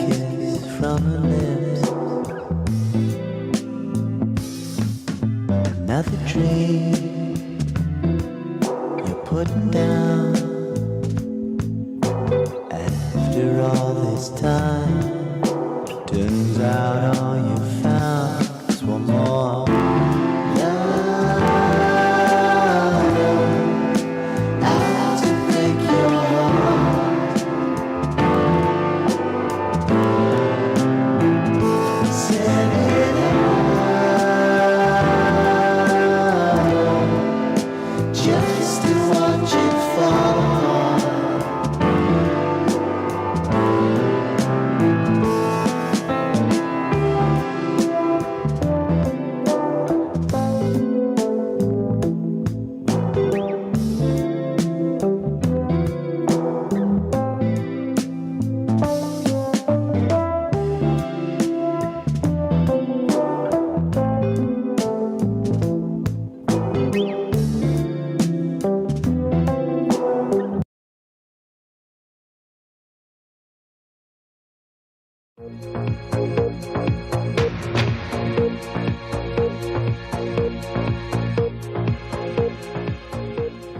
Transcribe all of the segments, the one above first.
kiss from her lips. Another dream you're putting down. After all this time, turns out all you found is one more love. Out to break your heart. Set it up just to watch it fall apart.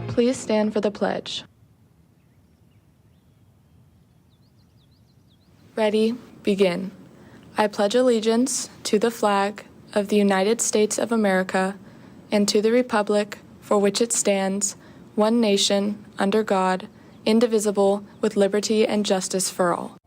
Please stand for the pledge. Ready, begin. I pledge allegiance to the flag of the United States of America and to the republic for which it stands, one nation, under God, indivisible, with liberty and justice for all.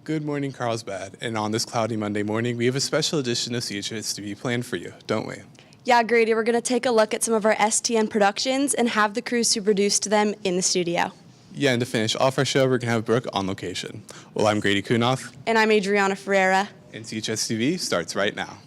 Good morning, Carlsbad. And on this cloudy Monday morning, we have a special edition of CHSTV planned for you, don't we? Yeah, Grady, we're going to take a look at some of our STN productions and have the crews who produced them in the studio. Yeah, and to finish off our show, we're going to have Brooke on location. Well, I'm Grady Kunoff. And I'm Adriana Ferreira. And CHSTV starts right now.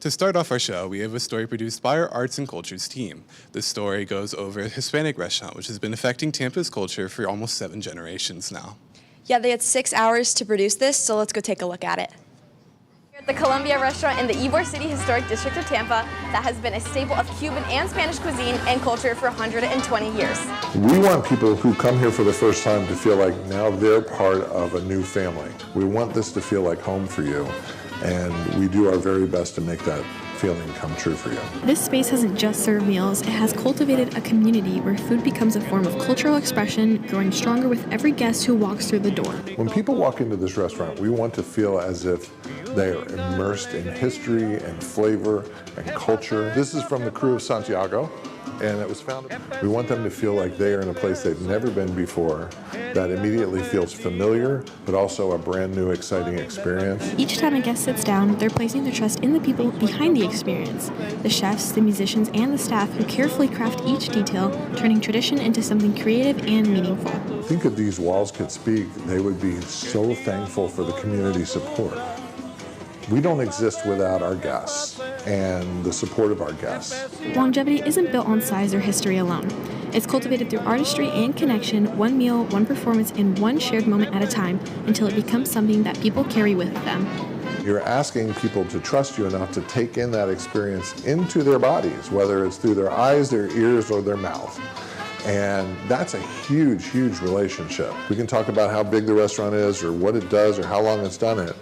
To start off our show, we have a story produced by our Arts and Cultures team. This story goes over a Hispanic restaurant, which has been affecting Tampa's culture for almost 7 generations now. Yeah, they had 6 hours to produce this, so let's go take a look at it. We're at the Columbia restaurant in the Ybor City Historic District of Tampa that has been a staple of Cuban and Spanish cuisine and culture for 120 years. We want people who come here for the first time to feel like now they're part of a new family. We want this to feel like home for you, and we do our very best to make that feeling come true for you. This space hasn't just served meals, it has cultivated a community where food becomes a form of cultural expression, growing stronger with every guest who walks through the door. When people walk into this restaurant, we want to feel as if they are immersed in history and flavor and culture. This is from the crew of Santiago, and it was founded. We want them to feel like they are in a place they've never been before, that immediately feels familiar, but also a brand new, exciting experience. Each time a guest sits down, they're placing their trust in the people behind the experience, the chefs, the musicians, and the staff who carefully craft each detail, turning tradition into something creative and meaningful. I think if these walls could speak, they would be so thankful for the community support. We don't exist without our guests and the support of our guests. Longevity isn't built on size or history alone. It's cultivated through artistry and connection, one meal, one performance, and one shared moment at a time, until it becomes something that people carry with them. You're asking people to trust you enough to take in that experience into their bodies, whether it's through their eyes, their ears, or their mouth. And that's a huge, huge relationship. We can talk about how big the restaurant is or what it does or how long it's done it,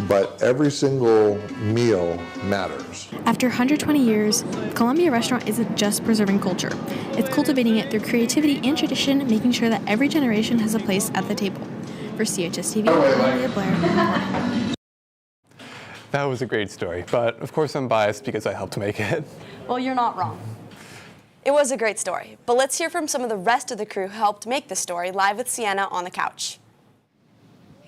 but every single meal matters. After 120 years, Columbia Restaurant isn't just preserving culture. It's cultivating it through creativity and tradition, making sure that every generation has a place at the table. For CHSTV, I'm Leah Blair. That was a great story, but of course I'm biased because I helped make it. Well, you're not wrong. It was a great story, but let's hear from some of the rest of the crew who helped make this story live with Sienna on the couch.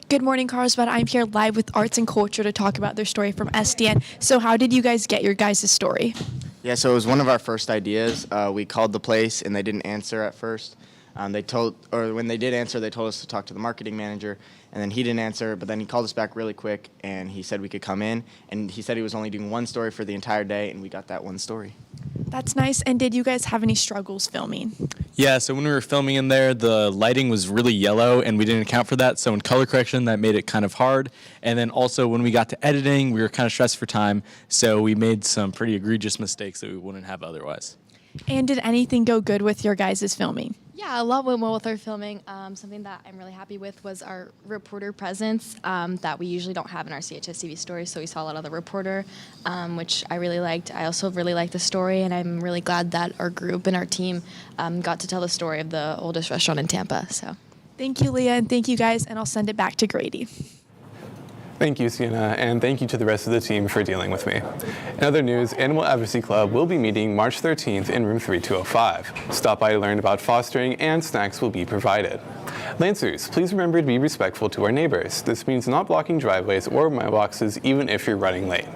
Good morning, Carlsbad. I'm here live with Arts and Culture to talk about their story from SDN. So how did you guys get your guys' story? Yeah, so it was one of our first ideas. We called the place and they didn't answer at first. When they did answer, they told us to talk to the marketing manager, and then he didn't answer, but then he called us back really quick and he said we could come in, and he said he was only doing one story for the entire day, and we got that one story. That's nice. And did you guys have any struggles filming? Yeah, so when we were filming in there, the lighting was really yellow, and we didn't account for that. So in color correction, that made it kind of hard. And then also when we got to editing, we were kind of stressed for time, so we made some pretty egregious mistakes that we wouldn't have otherwise. And did anything go good with your guys' filming? Yeah, a lot went well with our filming. Something that I'm really happy with was our reporter presence that we usually don't have in our CHSTV stories. So we saw a lot of the reporter, which I really liked. I also really liked the story, and I'm really glad that our group and our team got to tell the story of the oldest restaurant in Tampa. So, thank you, Leah, and thank you guys, and I'll send it back to Grady. Thank you, Sienna, and thank you to the rest of the team for dealing with me. In other news, Animal Advocacy Club will be meeting March 13th in room 3205. Stop by to learn about fostering, and snacks will be provided. Lancers, please remember to be respectful to our neighbors. This means not blocking driveways or mailboxes even if you're running late.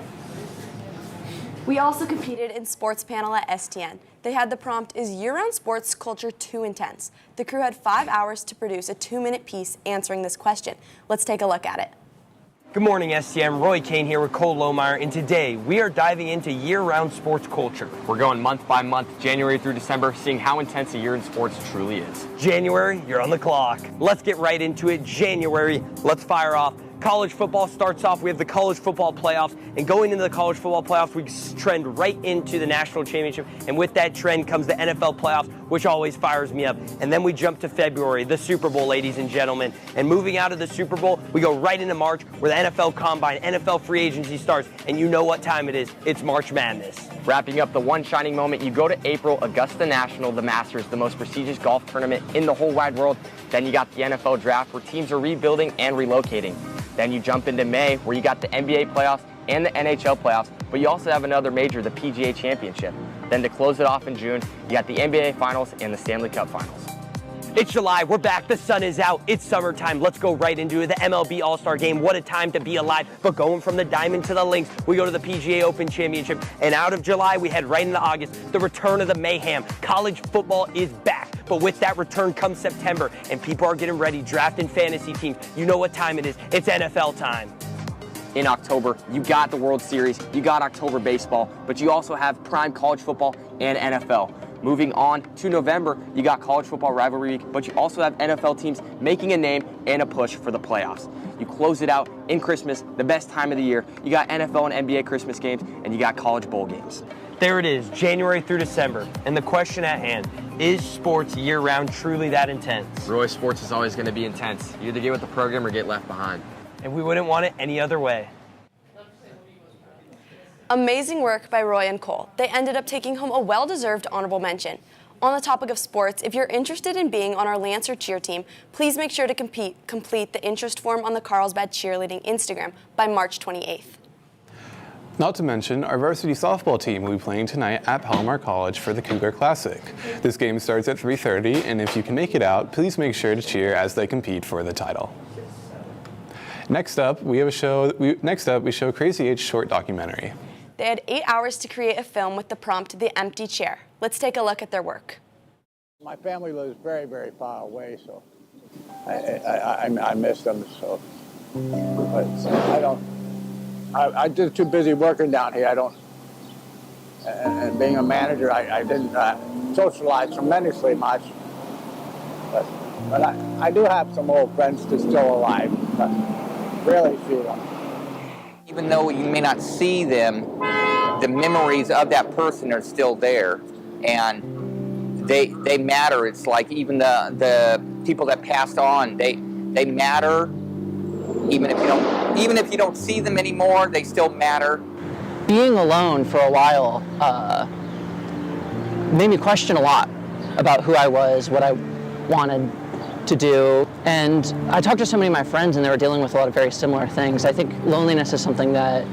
We also competed in sports panel at STN. They had the prompt, is year-round sports culture too intense? The crew had 5 hours to produce a 2-minute piece answering this question. Let's take a look at it. Good morning, STM. Roy Kane here with Cole Lohmeyer, and today we are diving into year-round sports culture. We're going month by month, January through December, seeing how intense a year in sports truly is. January, you're on the clock. Let's get right into it. January, let's fire off. College football starts off. We have the college football playoffs, and going into the college football playoffs, we trend right into the national championship, and with that trend comes the NFL playoffs, which always fires me up. And then we jump to February, the Super Bowl, ladies and gentlemen. And moving out of the Super Bowl, we go right into March, where the NFL Combine, NFL free agency starts, and you know what time it is. It's March Madness. Wrapping up the one shining moment, you go to April, Augusta National, the Masters, the most prestigious golf tournament in the whole wide world. Then you got the NFL draft, where teams are rebuilding and relocating. Then you jump into May, where you got the NBA playoffs and the NHL playoffs, but you also have another major, the PGA Championship. Then to close it off in June, you got the NBA Finals and the Stanley Cup Finals. It's July, we're back, the sun is out, it's summertime. Let's go right into it. The MLB All-Star Game, what a time to be alive. But going from the diamond to the links, we go to the PGA Open Championship. And out of July, we head right into August, the return of the mayhem. College football is back. But with that return comes September, and people are getting ready, drafting fantasy teams. You know what time it is, it's NFL time. In October, you got the World Series, you got October baseball, but you also have prime college football and NFL. Moving on to November, you got college football rivalry week, but you also have NFL teams making a name and a push for the playoffs. You close it out in Christmas, the best time of the year. You got NFL and NBA Christmas games, and you got college bowl games. There it is, January through December. And the question at hand, is sports year-round truly that intense? Roy, sports is always going to be intense. You either get with the program or get left behind. And we wouldn't want it any other way. Amazing work by Roy and Cole. They ended up taking home a well-deserved honorable mention. On the topic of sports, if you're interested in being on our Lancer cheer team, please make sure to complete the interest form on the Carlsbad Cheerleading Instagram by March 28th. Not to mention, our varsity softball team will be playing tonight at Palomar College for the Cougar Classic. This game starts at 3:30, and if you can make it out, please make sure to cheer as they compete for the title. Next up, we show Crazy 8's short documentary. They had 8 hours to create a film with the prompt, The Empty Chair. Let's take a look at their work. My family lives very, very far away, so I miss them. So, but I'm just too busy working down here. And being a manager, I didn't socialize tremendously much. But I do have some old friends that's still alive. Really few. Even though you may not see them, the memories of that person are still there, and they matter. It's like even the people that passed on, they matter. Even if you don't see them anymore, they still matter. Being alone for a while made me question a lot about who I was, what I wanted to do. And I talked to so many of my friends, and they were dealing with a lot of very similar things. I think loneliness is something that,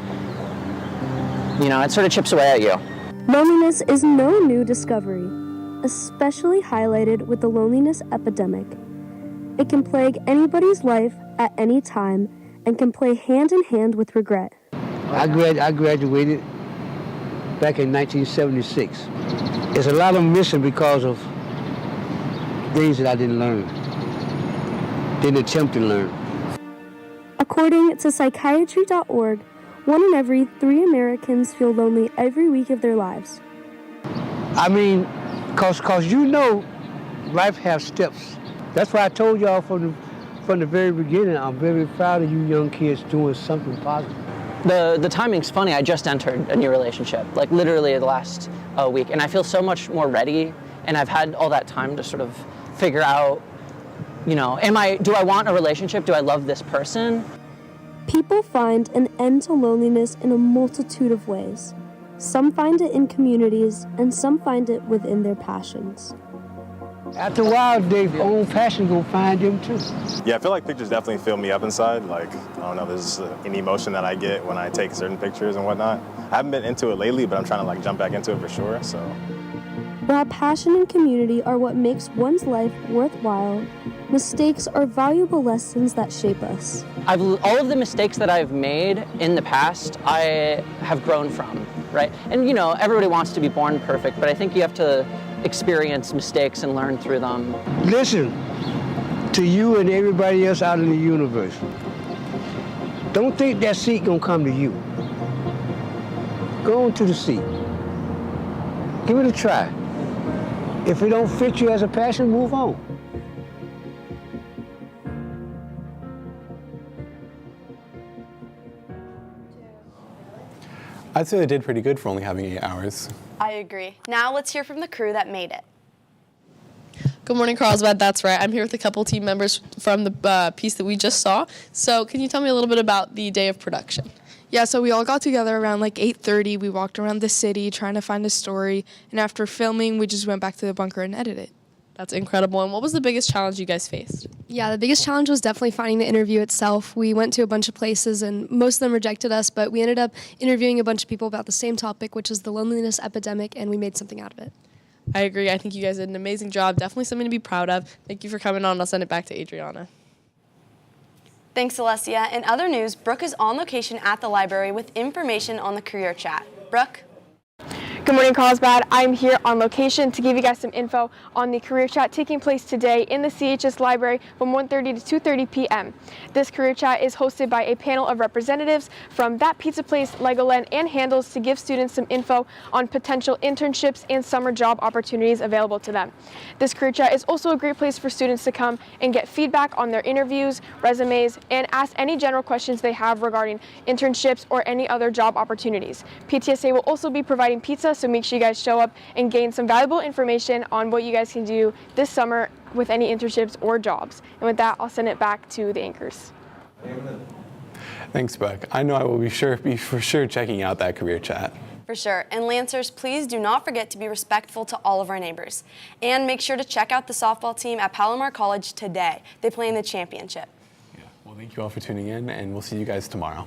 it sort of chips away at you. Loneliness is no new discovery, especially highlighted with the loneliness epidemic. It can plague anybody's life at any time and can play hand in hand with regret. I graduated back in 1976. There's a lot of missing because of things that I didn't learn, didn't attempt to learn. According to psychiatry.org, 1 in every 3 Americans feel lonely every week of their lives. I mean, cause you know, life has steps. That's why I told y'all from the very beginning, I'm very proud of you young kids doing something positive. The timing's funny. I just entered a new relationship, like literally the last week, and I feel so much more ready, and I've had all that time to sort of figure out, you know, do I want a relationship? Do I love this person? People find an end to loneliness in a multitude of ways. Some find it in communities, and some find it within their passions. After a while, their own passion gonna find them too. Yeah, I feel like pictures definitely fill me up inside. Like, I don't know, there's an emotion that I get when I take certain pictures and whatnot. I haven't been into it lately, but I'm trying to like jump back into it for sure, so. While passion and community are what makes one's life worthwhile, mistakes are valuable lessons that shape us. All of the mistakes that I've made in the past, I have grown from, right? And you know, everybody wants to be born perfect, but I think you have to experience mistakes and learn through them. Listen to you and everybody else out in the universe. Don't think that seat gonna come to you. Go on to the seat. Give it a try. If it don't fit you as a passion, move on. I'd say they did pretty good for only having 8 hours. I agree. Now let's hear from the crew that made it. Good morning, Carlsbad. That's right. I'm here with a couple team members from the piece that we just saw. So can you tell me a little bit about the day of production? Yeah, so we all got together around like 8:30. We walked around the city trying to find a story, and after filming, we just went back to the bunker and edited it. That's incredible. And what was the biggest challenge you guys faced? Yeah, the biggest challenge was definitely finding the interview itself. We went to a bunch of places and most of them rejected us, but we ended up interviewing a bunch of people about the same topic, which is the loneliness epidemic, and we made something out of it. I agree. I think you guys did an amazing job. Definitely something to be proud of. Thank you for coming on. I'll send it back to Adriana. Thanks, Alessia. In other news, Brooke is on location at the library with information on the career chat. Brooke? Good morning, Carlsbad. I'm here on location to give you guys some info on the career chat taking place today in the CHS library from 1:30 to 2:30 p.m. This career chat is hosted by a panel of representatives from That Pizza Place, Legoland, and Handles to give students some info on potential internships and summer job opportunities available to them. This career chat is also a great place for students to come and get feedback on their interviews, resumes, and ask any general questions they have regarding internships or any other job opportunities. PTSA will also be providing pizza, so make sure you guys show up and gain some valuable information on what you guys can do this summer with any internships or jobs. And with that, I'll send it back to the anchors. Thanks, Brooke. I know I will be for sure checking out that career chat. For sure. And Lancers, please do not forget to be respectful to all of our neighbors. And make sure to check out the softball team at Palomar College today. They play in the championship. Yeah. Well, thank you all for tuning in, and we'll see you guys tomorrow.